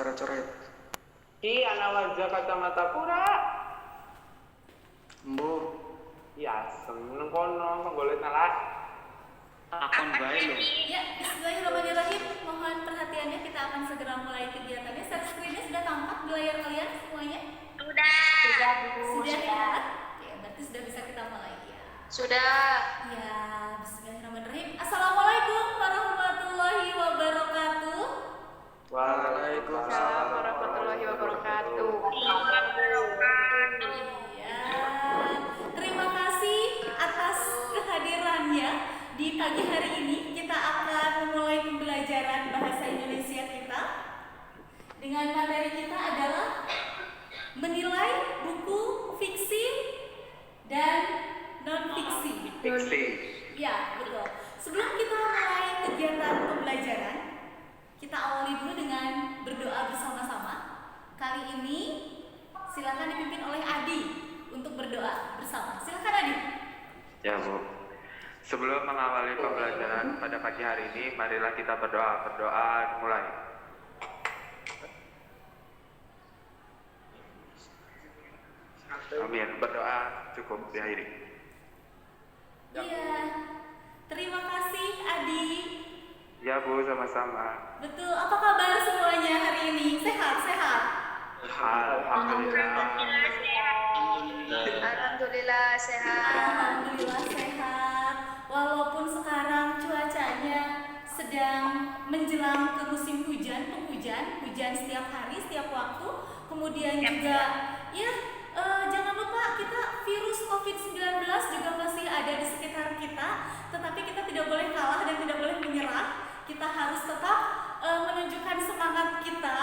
coret-coret. Ki anak wajah kacamata pura. Mbo, Ya, seneng kono penggolek nalas. akon bae lho. Ya, bismillahirrahmanirrahim. Mohon perhatiannya, kita akan segera mulai kegiatannya. Share screen-nya sudah tampak di layar kalian semuanya? Sudah, Bu. Sudah ya? Oke, berarti sudah bisa kita mulai ya. Sudah. Ya, bismillahirrahmanirrahim. Assalamualaikum warahmatullahi wabarakatuh. Waalaikumsalam warahmatullahi wabarakatuh. Ya, terima kasih atas kehadirannya di pagi hari ini. Kita akan memulai pembelajaran bahasa Indonesia kita dengan materi kita adalah menilai buku fiksi dan non fiksi. Fiksi. Ya, betul. Sebelum kita mulai kegiatan pembelajaran, kita awali dulu dengan berdoa bersama-sama. Kali ini silakan dipimpin oleh Adi untuk berdoa bersama. Silakan Adi. Ya, Bu. Sebelum mengawali pembelajaran pada pagi hari ini, marilah kita berdoa. Berdoa mulai. Amin. Berdoa cukup diakhiri. Iya. Terima kasih Adi. Ya, Bu, sama-sama. Betul. Apa kabar semuanya hari ini? Sehat? Alhamdulillah. Alhamdulillah sehat. Alhamdulillah sehat. Walaupun sekarang cuacanya sedang menjelang ke musim hujan, penghujan, hujan setiap hari, setiap waktu. Kemudian juga ya jangan lupa kita virus COVID-19 juga masih ada di sekitar kita. Tetapi kita tidak boleh kalah dan tidak boleh menyerah. Kita harus tetap menunjukkan semangat kita.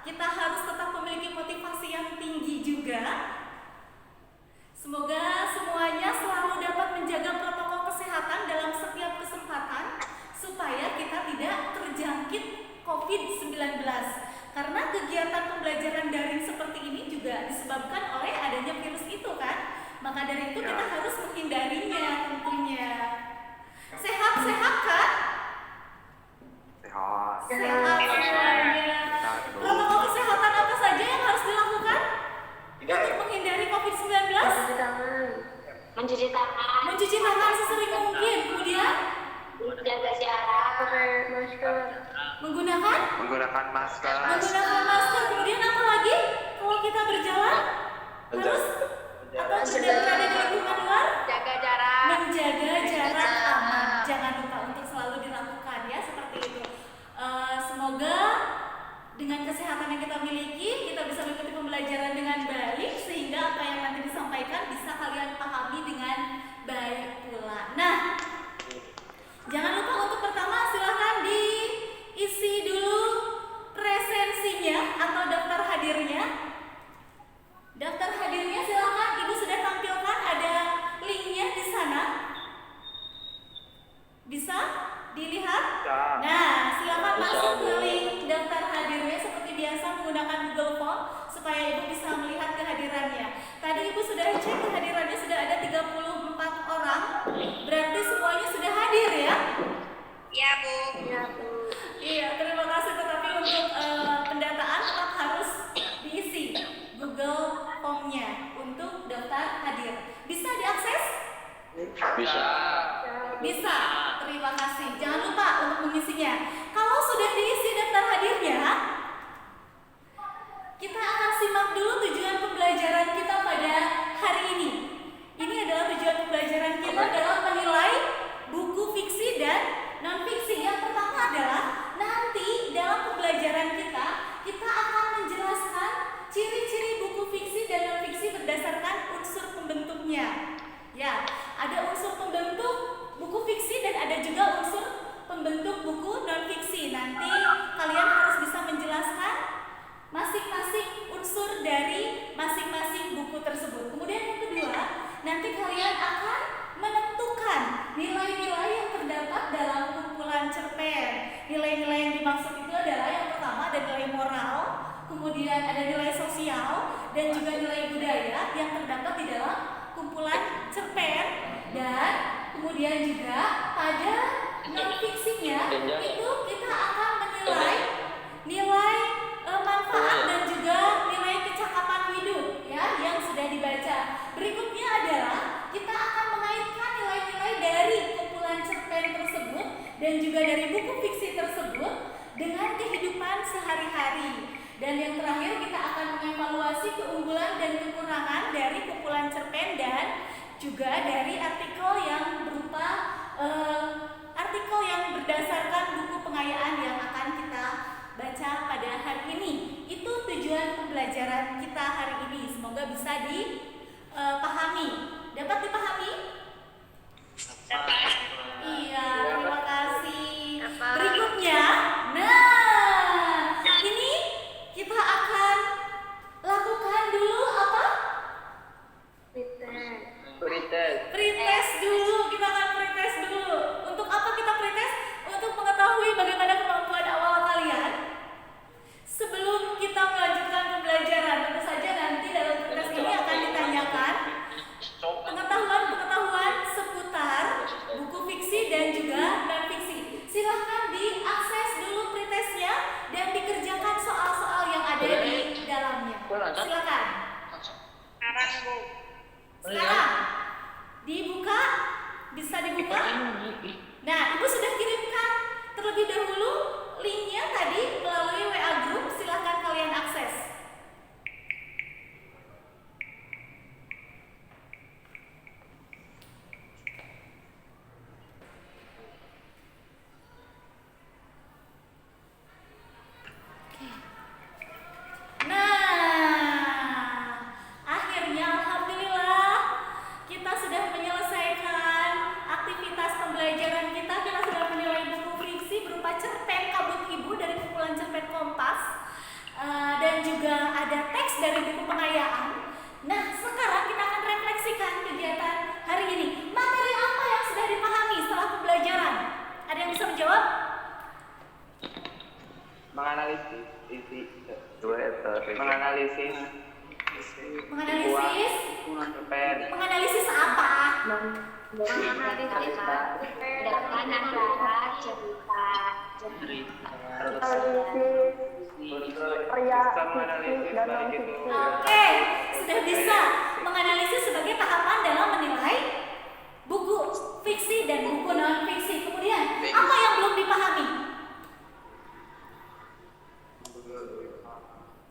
Kita harus tetap memiliki motivasi yang tinggi juga. Semoga semuanya selalu dapat menjaga protokol kesehatan dalam setiap kesempatan supaya kita tidak terjangkit COVID-19. Karena kegiatan pembelajaran daring seperti ini juga disebabkan oleh adanya virus itu kan. Maka dari itu kita harus menghindarinya tentunya. Sehat kan? Sehat. Sehat semuanya. Protokol kesehatan apa saja yang harus dilakukan untuk menghindari COVID-19? Mencuci tangan. Mencuci tangan sesering mungkin. Kemudian Jaga jarak. Pakai masker. menggunakan Masker. Kemudian apa lagi? Kalau kita berjalan harus atau tidak berada di lingkungan luar, Jaga jarak. menjaga jarak aman. Jangan lupa untuk selalu dilakukan ya seperti itu. Semoga dengan kesehatan yang kita miliki, kita bisa mengikuti pembelajaran dengan baik sehingga apa yang nanti disampaikan bisa kalian pahami dengan baik pula. Nah, jangan lupa untuk pertama silahkan diisi dulu presensinya atau daftar hadirnya. Daftar hadirnya silahkan Ibu sudah tampilkan, ada linknya di sana. Bisa dilihat? Bisa. Nah, silakan masuk ke link daftar hadirnya seperti biasa menggunakan Google Form supaya Ibu bisa melihat kehadirannya. Tadi Ibu sudah cek kehadirannya sudah ada 34 orang. Berarti semuanya sudah hadir ya? Iya, Bu. Iya, terima kasih. Tetapi untuk pendataan tetap harus diisi Google Form-nya untuk daftar hadir. Bisa diakses? Bisa. Terima kasih. Jangan lupa untuk mengisinya. Kalau sudah diisi daftar hadirnya, kita akan simak dulu tujuan pembelajaran kita pada hari ini. Ini adalah tujuan pembelajaran kita dalam menilai buku fiksi dan non-fiksi. Yang pertama adalah nanti dalam pembelajaran kita akan menjelaskan ciri-ciri buku fiksi dan non-fiksi berdasarkan unsur pembentuknya. Ya, ada unsur pembentuk buku fiksi dan ada juga unsur pembentuk buku non-fiksi. Nanti kalian harus bisa menjelaskan masing-masing unsur dari masing-masing buku tersebut. Kemudian yang kedua, nanti kalian akan menentukan nilai-nilai yang terdapat dalam kumpulan cerpen. Nilai-nilai yang dimaksud itu adalah yang pertama ada nilai moral, kemudian ada nilai sosial, dan juga nilai budaya yang terdapat di dalam kumpulan cerpen. Dan kemudian juga pada non-fiksinya itu kita akan menilai nilai manfaat dan juga dari buku fiksi tersebut dengan kehidupan sehari-hari. Dan yang terakhir kita akan mengevaluasi keunggulan dan kekurangan dari kumpulan cerpen dan juga dari artikel yang berupa artikel yang berdasarkan buku pengayaan yang akan kita baca pada hari ini. Itu tujuan pembelajaran kita hari ini. Semoga bisa dipahami. Dapat dipahami? Iya, terima kasih. Berikutnya, nah ini kita akan lakukan dulu apa? Pretest dulu, kita akan pretest dulu. Untuk apa kita pretest? Untuk mengetahui bagaimana kemampuan awal kalian sebelum kita melanjutkan pembelajaran. Tentu saja nanti dalam pretest ini akan ditanyakan pengetahuan seputar buku fiksi dan juga non fiksi. Silahkan diakses dulu pretestnya dan dikerjakan soal-soal yang ada di dalamnya. Silakan. Sekarang, Bu. Sekarang dibuka, bisa dibuka. Nah, Ibu sudah kirimkan terlebih dahulu linknya tadi melalui WA Group. Silahkan kalian akses. Nah, akhirnya alhamdulillah kita sudah menyelesaikan aktivitas pembelajaran kita. Kita sudah menilai buku fiksi berupa cerpen Kabut Ibu dari kumpulan cerpen Kompas. Dan juga ada teks dari buku pengayaan. Nah, sekarang kita akan refleksikan kegiatan hari ini. Materi apa yang sudah dipahami setelah pembelajaran? Ada yang bisa menjawab? Menganalisis isi Menganalisis cerpen. apa? Data negara, cerita. Menganalisis baik itu. Oke, sudah bisa menganalisis sebagai tahapan dalam menilai buku fiksi dan buku non fiksi. Kemudian, apa yang belum dipahami?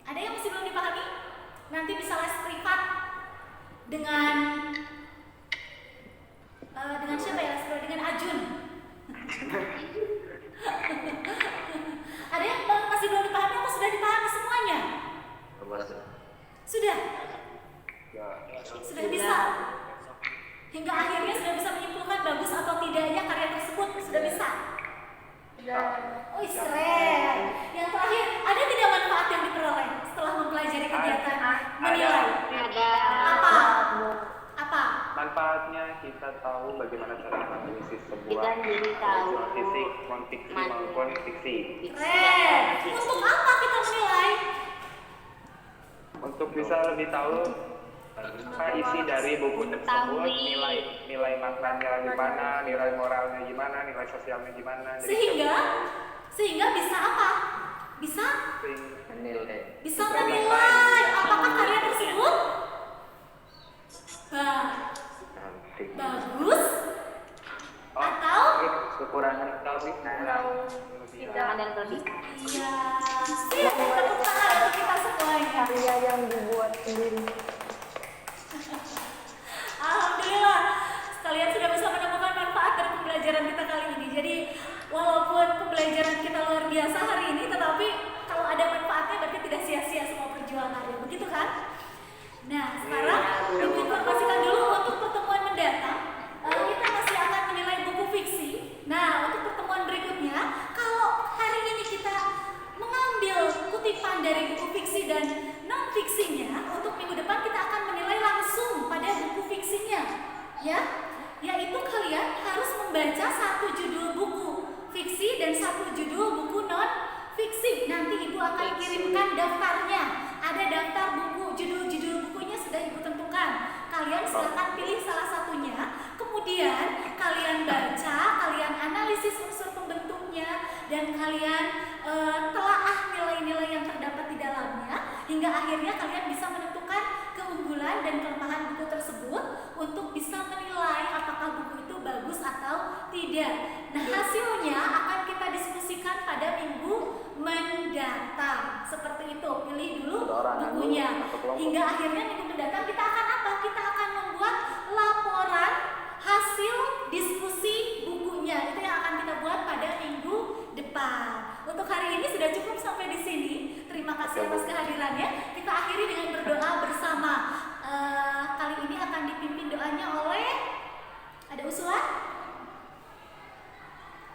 Ada yang masih belum dipahami? Nanti bisa les privat dengan siapa ya? Dengan Ajun. Ada yang masih belum dipahami atau sudah dipahami semuanya? Sudah? Sudah bisa? Hingga akhirnya sudah bisa menyimpulkan bagus atau tidaknya karya tersebut? Sudah bisa? Oh, keren. Yang terakhir, ada tidak manfaat yang diperoleh setelah mempelajari kegiatan menilai? Ada. Apa? Manfaatnya kita tahu bagaimana cara menganalisis sebuah Kita jadi tahu fisik, non-fiksi maupun fiksi. Keren. Untuk apa kita menilai? Untuk bisa lebih tahu apa isi dari buku tersebut, nilai maknanya gimana, nilai moralnya gimana, nilai sosialnya gimana. Sehingga bisa apa? Bisa Menilai. menilai apakah karya tersebut bagus atau kekurangan atau Jangan dan lebih. iya. Siap, tepuk tangan untuk kita semuanya. Karya yang dibuat sendiri. Alhamdulillah, kalian sudah bisa menemukan manfaat dari pembelajaran kita kali ini. Jadi, walaupun pembelajaran kita luar biasa hari ini, tetapi kalau ada manfaatnya berarti tidak sia-sia semua perjuangannya. Begitu kan? Nah, sekarang Ibu informasikan dulu untuk pertemuan mendatang. Kita masih akan menilai buku fiksi. Nah, untuk pertemuan berikutnya, kalau hari ini kita mengambil kutipan dari buku fiksi dan non fiksinya, untuk minggu depan kita akan menilai langsung pada buku fiksinya, ya, yaitu kalian harus membaca satu judul buku fiksi dan satu judul buku non fiksi. Nanti Ibu akan kirimkan daftarnya. Ada daftar buku, judul-judul bukunya sudah Ibu tentukan. Kalian silakan pilih salah satunya. Kemudian kalian baca, kalian analisis unsur pembentuknya, dan kalian telaah nilai-nilai yang terdapat di dalamnya, hingga akhirnya kalian bisa menentukan keunggulan dan kelemahan buku tersebut untuk bisa menilai apakah buku itu bagus atau tidak. Tidak. Nah, hasilnya akan kita diskusikan pada minggu mendatang. Seperti itu. Pilih dulu bukunya. Hingga akhirnya minggu mendatang kita akan apa? Kita akan membuat laporan hasil diskusi bukunya. Itu yang akan kita buat pada minggu depan. Untuk hari ini sudah cukup sampai di sini. Terima kasih atas kehadirannya. Kita akhiri dengan berdoa bersama. Kali ini akan dipimpin doanya oleh, ada usulan?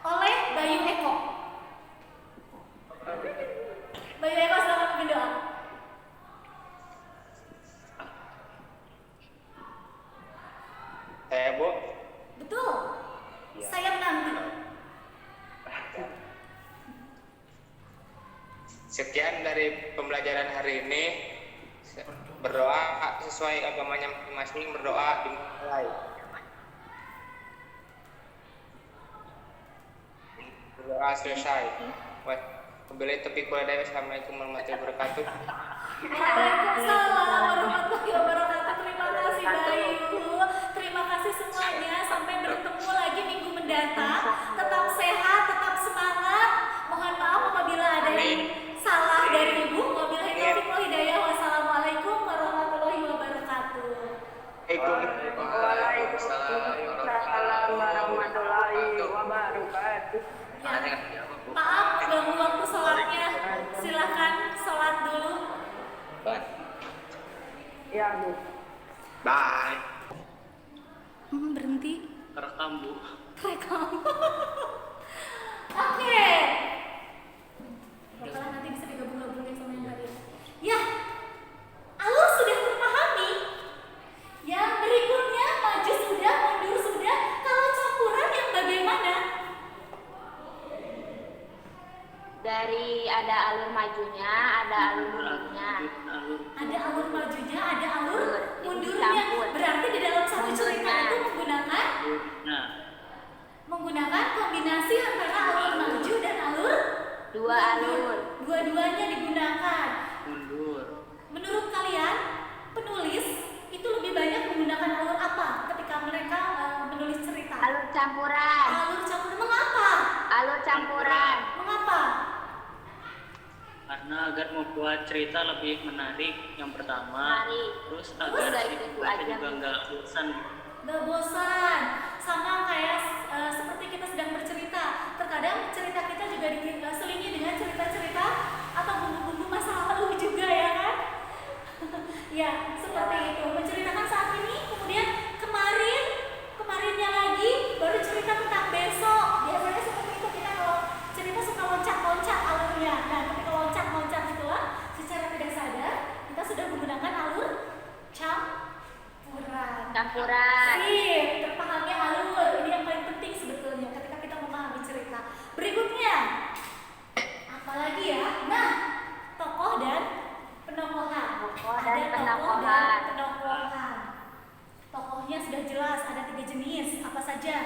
Oleh Bayu Eko. Bayu Eko, selamat pimpin doa. Saya Bu. Betul. Saya menanti. Sekian dari pembelajaran hari ini. Berdoa sesuai agamanya masing-masing, berdoa dimulai. Berdoa selesai. Wabillahi taufiq wal hidayah. Assalamualaikum warahmatullahi wabarakatuh. Waalaikumsalam warahmatullahi wabarakatuh. Terima kasih Bayu. Terima kasih semuanya. Sampai bertemu lagi minggu mendatang. Tetap sehat, tetap semangat. Mohon maaf apabila ada yang salah dari Ibu. Wabillahi taufiq wal hidayah. Wassalamualaikum warahmatullahi wabarakatuh. Waalaikumsalam warahmatullahi wabarakatuh. Ya, maaf mengganggu waktu sholatnya. Silakan sholat dulu. Ya, Bu. Bye. Berhenti. Rekam Bu. Rekam. Oke. Bakalan nanti bisa digabung-gabungin sama yang tadi. Ya, alur sudah terpahami. Yang berikutnya maju sudah, mundur sudah. Kalau campuran yang bagaimana? Dari ada alur majunya, ada alur mundurnya. Ada alur majunya, ada alur mundurnya. Dicampur. Berarti di dalam satu cerita itu Nah, menggunakan kombinasi antara alur maju dan alur Dua alur. Dua-duanya digunakan. mundur. Menurut kalian, penulis itu lebih banyak menggunakan alur apa ketika mereka menulis cerita? Alur campuran. Alur campuran. Mengapa? Alur campuran. Mengapa? Karena agar membuat cerita lebih menarik yang pertama. Menarik. Terus Terus agar nggak si itu pembaca aja. juga nggak bosan. Gak bosan. Sama kayak seperti kita sedang bercerita. Terkadang cerita kita juga diselingi dengan cerita-cerita atau bumbu-bumbu masa lalu juga, ya kan? Ya, seperti itu. Menceritakan saat ini, kemudian kemarinnya lagi, baru cerita tentang besok. Biasanya seperti itu, kita kalau cerita suka loncat-loncat alurnya. Nah, ketika loncat-loncat itulah, secara tidak sadar, kita sudah menggunakan alur campuran. Sip, terpahamnya alur. Ini yang paling penting sebetulnya ketika kita memahami cerita. Berikutnya, apalagi ya? Nah, tokoh dan penokohan. Tokoh Ada dan tokoh penokohan. dan penokohan. Tokohnya sudah jelas, ada 3 jenis. Apa saja?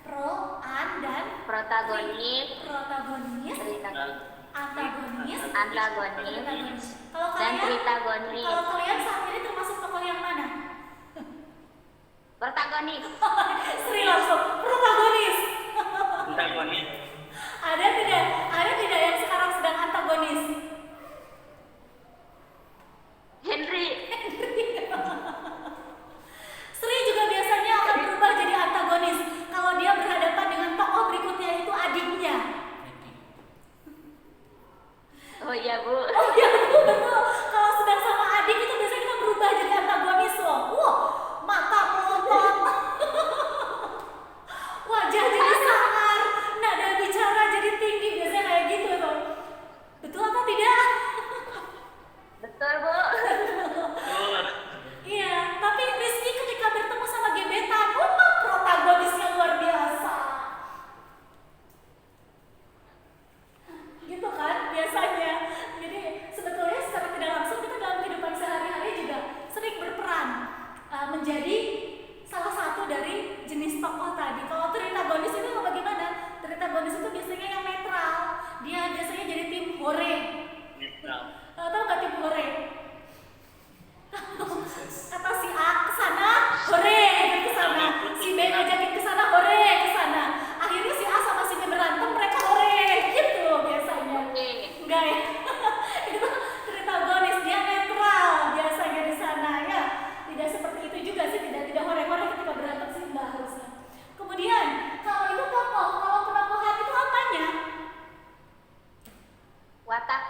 Pro, an, dan Protagonis. protagonis, antagonis, Antagonis. Kalau Dan kalian, tritagonis. kalau kalian saat ini termasuk tokoh yang mana? Protagonis. Sri langsung protagonis. Antagonis. Ada tidak yang sekarang sedang antagonis? Henry. Sri juga biasanya akan berubah jadi antagonis kalau dia berhadapan dengan tokoh berikutnya, itu adiknya. Oh iya Bu. Oh iya, betul. Kalau sedang sama adik itu biasanya kita berubah jadi antagonis loh. Wah, mata melotot, wajah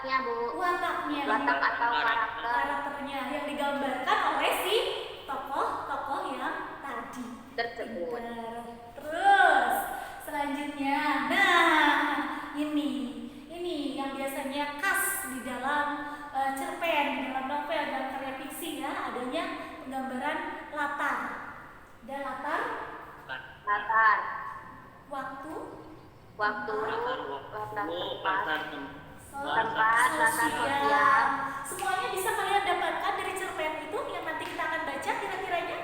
wataknya, Bu. Wataknya, Watak atau karakter. karakternya yang digambarkan oleh si tokoh-tokoh yang tadi Tersebut. Pinter. Terus selanjutnya, nah ini yang biasanya khas di dalam cerpen, di dalam novel dan karya fiksi ya, adanya penggambaran latar. Dan latar, Latar. waktu, Waktu. Latar Latar waktu, tempat. latar tempat, Tempat, latar sosial. Semuanya bisa kalian dapatkan dari cerpen itu yang nanti kita akan baca kira-kiranya.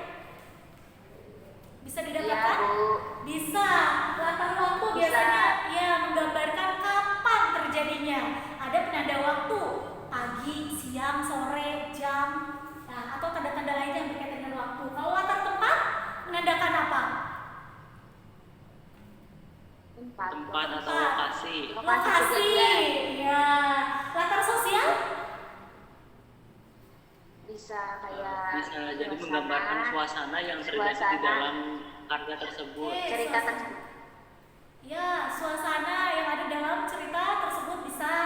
Bisa Iya, didapatkan? Bu. Bisa. Latar waktu Bisa. biasanya ya menggambarkan kapan terjadinya. Ada penanda waktu, pagi, siang, sore, jam, nah, atau tanda-tanda lainnya yang berkaitan dengan waktu. Kalau latar tempat menandakan apa? tempat atau Tempat. lokasi. Lokasi. Ya. Latar sosial? Bisa kayak Bisa jadi suasana. menggambarkan suasana yang terjadi di Suasana. dalam karya tersebut. Cerita suasana. tersebut. Ya, suasana yang ada dalam cerita tersebut bisa,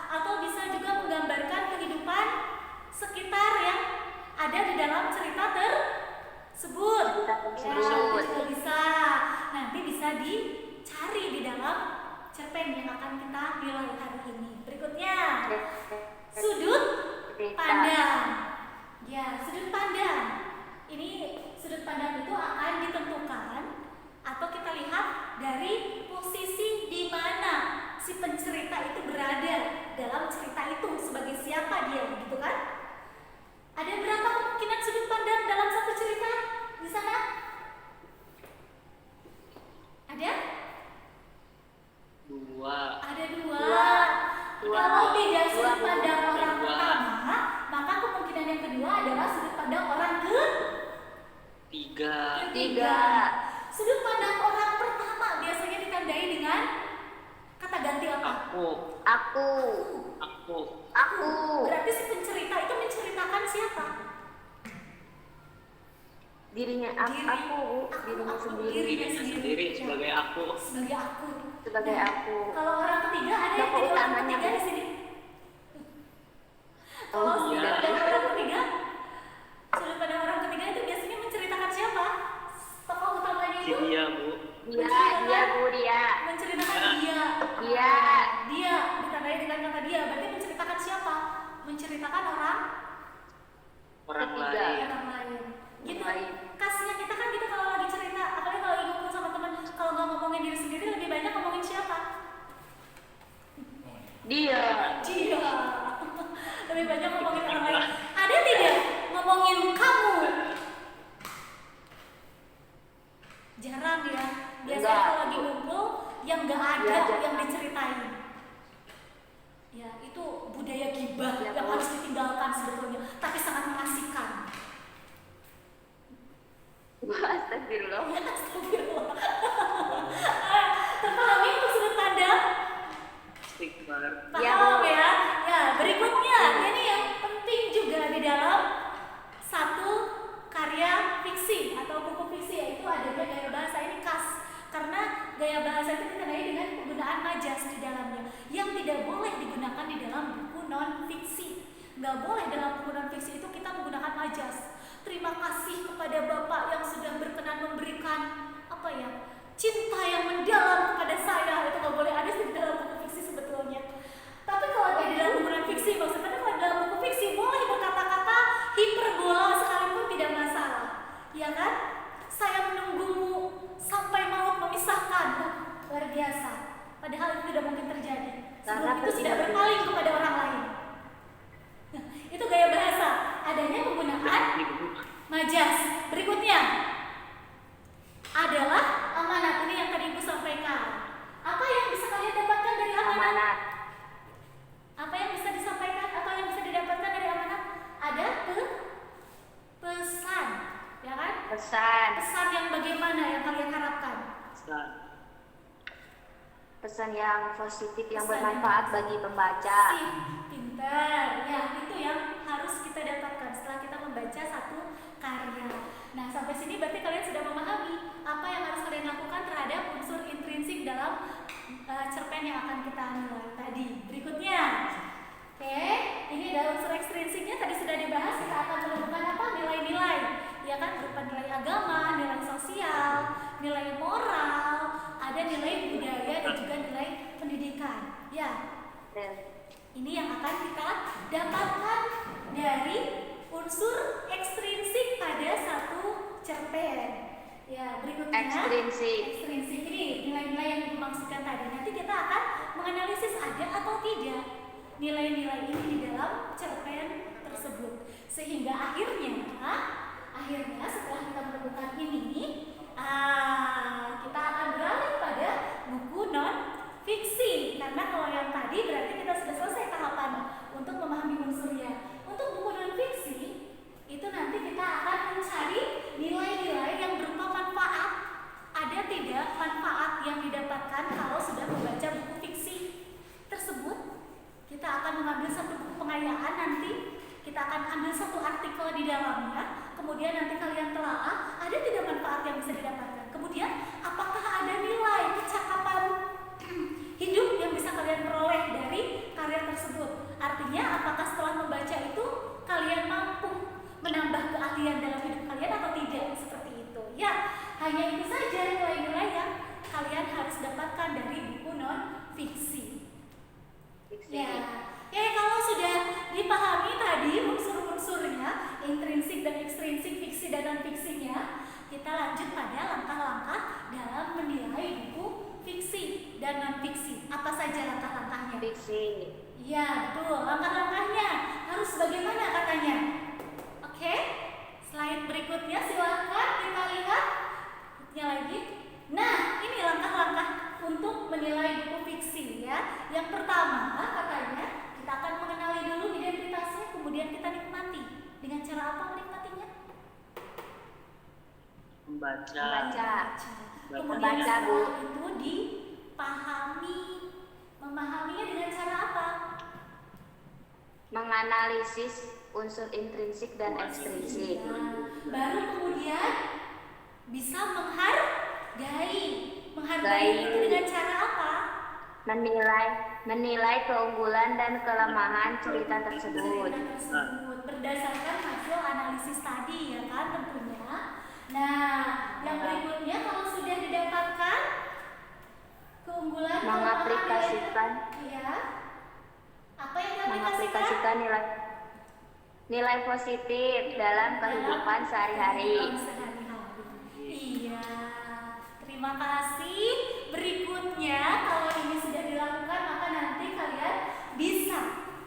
atau bisa juga menggambarkan kehidupan sekitar yang ada di dalam cerita tersebut. Cerita Ya, tersebut. itu juga bisa. Nanti bisa dicari di dalam cerpen yang akan kita nilai hari ini. Berikutnya, sudut pandang. Ya, sudut pandang. Ini sudut pandang itu akan ditentukan atau kita lihat dari posisi di mana si pencerita itu berada dalam cerita itu, sebagai siapa dia, gitu kan? Ada berapa kemungkinan sudut pandang dalam satu cerita di sana? Ada? Dua. Ada dua. Dua. Kalau tidak Dua, sudut Bu. pandang orang Dua. pertama, maka kemungkinan yang kedua adalah sudut pandang orang Tiga. ketiga. Sudut pandang orang pertama biasanya ditandai dengan kata ganti apa? Aku. Aku. Aku. Aku. Berarti si pencerita itu menceritakan siapa? Dirinya aku, dirinya sendiri. Dirinya sendiri sebagai aku. Sebagai aku. Sebagai aku. Kalau orang ketiga ada yang Tokoh jadi orang utamanya, ketiga Bu. di sini. Oh, Kalau sudut iya. pandang orang ketiga, sudut pandang orang ketiga itu biasanya menceritakan siapa? Tokoh utamanya Si itu dia, Bu. dia, Bu, dia. menceritakan dia. Dia. Dia ditandai dengan kata dia, berarti menceritakan siapa? Menceritakan orang Orang Ketiga. lain. lain. Gitu. Lain. Khasnya kita kan gitu kalau lagi cerita, apalagi kalau lagi ngobrol sama teman, kalau nggak ngomongin diri sendiri lebih banyak ngomongin siapa? Dia. Dia. Lebih banyak ngomongin orang lain. Ada tidak ngomongin kamu? Jarang ya. Biasanya Enggak. kalau lagi ngumpul yang nggak ada Iya, jarang. yang diceritain. Ya itu budaya gibah Iya, yang Bu. harus ditinggalkan sebetulnya, tapi sangat mengasihkan. Astagfirullah. Ya, astagfirullah. Terpahami untuk sudut pandang? Stigma. Iya, Paham Bu. ya? Ya, berikutnya ini yang penting juga di dalam satu karya fiksi atau buku fiksi, yaitu adanya gaya bahasa. Ini khas karena gaya bahasa itu ditandai dengan penggunaan majas di dalamnya yang tidak boleh digunakan di dalam buku non fiksi. Nggak boleh dalam buku non fiksi itu kita menggunakan majas. Terima kasih kepada Bapak yang sudah berkenan memberikan apa ya, cinta yang mendalam kepada saya. Itu nggak boleh ada di dalam buku fiksi sebetulnya. Tapi kalau di dalam buku non fiksi, maksudnya kalau dalam buku fiksi boleh berkata-kata hiperbola sekalipun tidak masalah, ya kan? Saya menunggumu sampai maut memisahkan. Luar biasa. Padahal itu tidak mungkin terjadi. Sebelum itu sudah berpaling kepada orang lain. Nah, itu gaya bahasa. Adanya penggunaan majas. Berikutnya adalah amanat. Ini yang tadi Ibu sampaikan. Apa yang bisa kalian dapatkan dari amanat? Amanat. Apa yang bisa disampaikan atau yang bisa didapatkan dari amanat? Ada pesan, ya kan? Pesan. Pesan yang bagaimana yang kalian harapkan? Pesan. Pesan yang positif yang Pesan bermanfaat yang bagi pembaca. Sip, pintar. Ya, itu yang harus kita dapatkan setelah kita membaca satu karya. Nah, sampai sini berarti kalian sudah memahami apa yang harus kalian lakukan terhadap unsur intrinsik dalam cerpen yang akan kita nilai tadi. Berikutnya, ya kan, berupa nilai agama, nilai sosial, nilai moral, ada nilai budaya dan juga nilai pendidikan. Ya, ini yang akan kita dapatkan dari unsur ekstrinsik pada satu cerpen. Ya, berikutnya ekstrinsik ini nilai-nilai yang dimaksudkan tadi. Nanti kita akan menganalisis ada atau tidak nilai-nilai ini di dalam cerpen tersebut. Sehingga akhirnya setelah kita menemukan ini, kita akan beralih pada buku non fiksi. Karena kalau yang tadi berarti kita sudah selesai tahapan untuk memahami unsurnya. Untuk buku non fiksi itu nanti kita akan mencari nilai-nilai yang berupa manfaat. Ada tidak manfaat yang didapatkan kalau sudah membaca buku fiksi tersebut? Kita akan mengambil satu buku pengayaan nanti. Kita akan ambil satu artikel di dalamnya, kemudian nanti kalian telaah ada tidak manfaat yang bisa didapatkan. Kemudian apakah ada nilai kecakapan hidup yang bisa kalian peroleh dari karya tersebut? Artinya apakah setelah membaca itu kalian mampu menambah keahlian dalam hidup kalian atau tidak? Seperti itu. Ya, hanya itu saja nilai-nilai yang kalian harus dapatkan dari buku non fiksi. Ya, kalau sudah dipahami tadi unsur-unsurnya, intrinsik dan ekstrinsik, fiksi dan non fiksinya, kita lanjut pada langkah-langkah dalam menilai buku fiksi dan non fiksi. Apa saja langkah-langkahnya? Fiksi. Ya, betul. Langkah-langkahnya harus bagaimana katanya? Oke, slide berikutnya silakan kita lihat lagi. Nah, ini langkah-langkah untuk menilai buku fiksi ya. Yang pertama katanya kita akan mengenali dulu identitasnya, kemudian kita nikmati. Dengan cara apa menikmatinya? Membaca. Kemudian setelah itu dipahami. Memahaminya dengan cara apa? Menganalisis unsur intrinsik dan ekstrinsik. Baru kemudian bisa menghargai. Menghargai itu dengan cara apa? Menilai keunggulan dan kelemahan cerita tersebut. Berdasarkan hasil analisis tadi ya kan tentunya. Nah, yang berikutnya kalau sudah didapatkan keunggulan, mengaplikasikan ya. Apa yang mengaplikasikan nilai positif dalam kehidupan sehari-hari. Iya, terima kasih. Berikutnya, kalau ini sudah dilakukan, maka nanti kalian bisa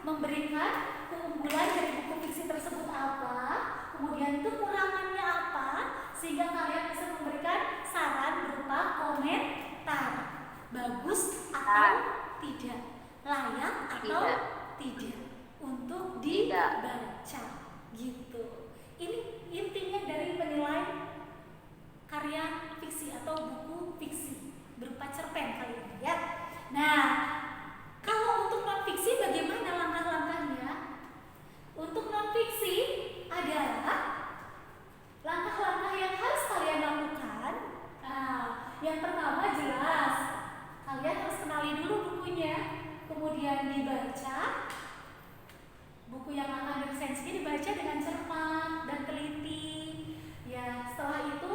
memberikan keunggulan dari buku fiksi tersebut apa, kemudian itu kurangannya apa, sehingga kalian bisa memberikan saran berupa komentar, bagus atau tidak, layak atau tidak untuk dibaca, gitu. Ini intinya dari penilai karya fiksi atau buku fiksi berupa cerpen kali ini ya. Nah, kalau untuk non fiksi bagaimana langkah-langkahnya? Untuk non fiksi adalah langkah-langkah yang harus kalian lakukan. Nah, yang pertama jelas kalian harus kenali dulu bukunya, kemudian dibaca. Buku yang akan diresensi dibaca dengan cermat dan teliti. Ya, setelah itu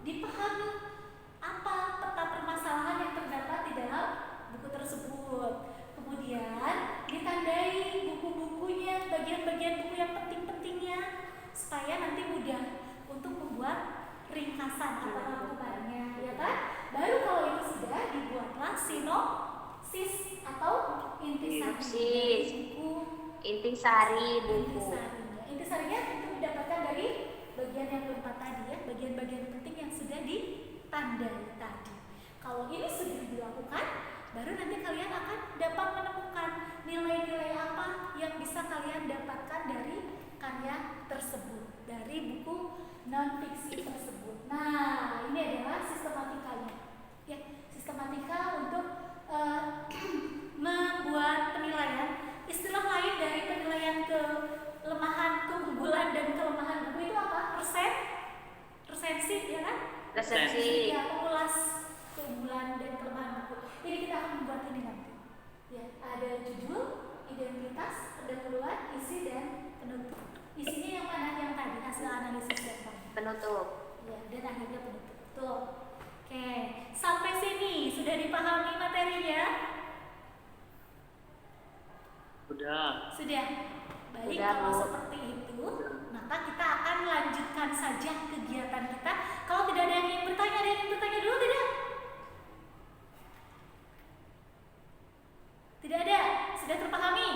dipahami apa peta permasalahan yang terdapat di dalam buku tersebut. Kemudian ditandai buku-bukunya, bagian-bagian buku yang penting-pentingnya, supaya nanti mudah untuk membuat ringkasan atau rangkumannya, ya kan? Baru kalau itu sudah dibuatlah sinopsis atau intisari buku. Intisari buku. Intisarinya itu didapatkan dari bagian yang keempat tadi ya, bagian-bagian penting yang sudah ditandai tadi. Kalau ini sudah dilakukan, baru nanti kalian akan dapat menemukan nilai-nilai apa yang bisa kalian dapatkan dari karya tersebut, dari buku non fiksi tersebut. Nah, ini adalah sistematikanya. Ya, sistematika untuk membuat penilaian. Istilah lain dari penilaian kelemahan, keunggulan dan kelemahan buku itu apa? Resensi, ya kan? Resensi. Ya, mengulas keunggulan dan kelemahan buku. Ini kita akan membuat ini nanti. Ya, ada judul, identitas, pendahuluan, isi dan penutup. Isinya yang mana yang tadi hasil analisis yang tadi? semuanya? Sudah. Sudah. Baik, Sudah, kalau Bu. seperti itu, maka kita akan lanjutkan saja kegiatan kita. Kalau tidak ada yang ingin bertanya, ada yang ingin bertanya dulu tidak? Tidak ada, sudah terpahami.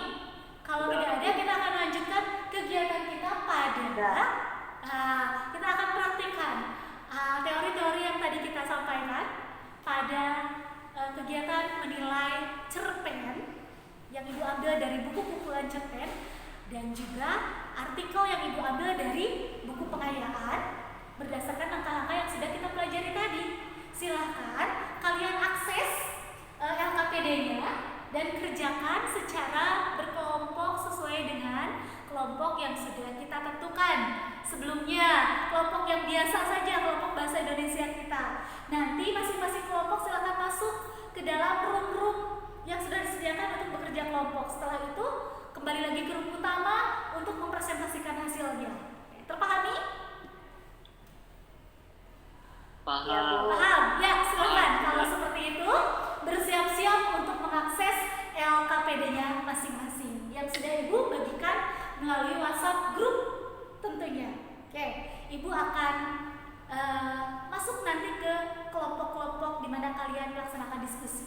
Kalau tidak ada, kita akan lanjutkan kegiatan kita pada kita akan praktikkan teori-teori yang tadi kita sampaikan pada kegiatan menilai cerpen yang Ibu ambil dari buku kumpulan cerpen dan juga artikel yang Ibu ambil dari buku pengayaan berdasarkan langkah-langkah yang sudah kita pelajari tadi. Silahkan kalian akses LKPD-nya dan kerjakan secara berkelompok sesuai dengan kelompok yang sudah kita tentukan sebelumnya. Kelompok yang biasa saja, kelompok bahasa Indonesia kita. Nanti masing-masing kelompok silakan masuk ke dalam room-room yang sudah disediakan untuk bekerja kelompok. Setelah itu kembali lagi ke room utama untuk mempresentasikan hasilnya. Terpahami? Paham. Paham? Ya, silakan. Kalau seperti itu, bersiap-siap untuk mengakses LKPD-nya masing-masing yang sudah Ibu bagikan melalui WhatsApp grup tentunya. Oke, Ibu akan masuk nanti ke kelompok-kelompok di mana kalian melaksanakan diskusi.